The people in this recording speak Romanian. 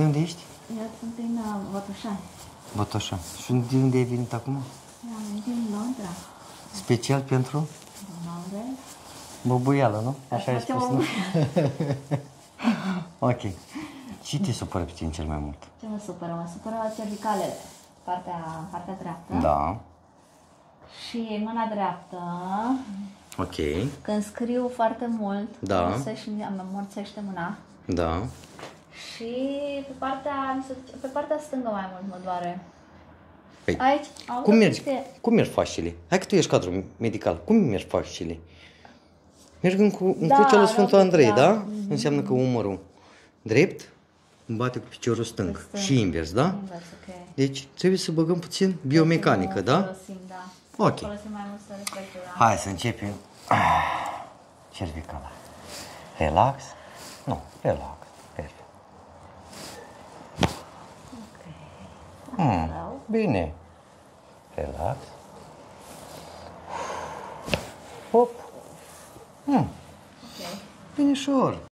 De unde ești? Eu sunt din Botoșani. Botoșani. Și de unde ai venit acum? Am venit din Londra. Special pentru? Londra. Băbuială, nu? Așa ai Așa spus, facem nu? Ok. Ce te supără pe tine cel mai mult? Ce mă supără? Mă supără cervicalele. Partea dreaptă. Da. Și mâna dreaptă. Ok. Când scriu foarte mult, Da. mă morțește mâna. Da. Și pe partea stângă mai mult mă doare. Păi, Aici am cum mergi fascile? Hai că tu ești cadru medical. Cum mergi fascile? Merg în crucea lui Sfântul Andrei, da? Înseamnă că umărul drept bate cu piciorul stâng și invers, da? Invers, ok. Deci trebuie să băgăm puțin biomecanică, da? Folosim, da. Ok. Folosim mai mult să respectul. Hai să începem. Cervicala. Relax. Nu, relax. Perfect. Bine. Relax. Hop. Ok. Binișor.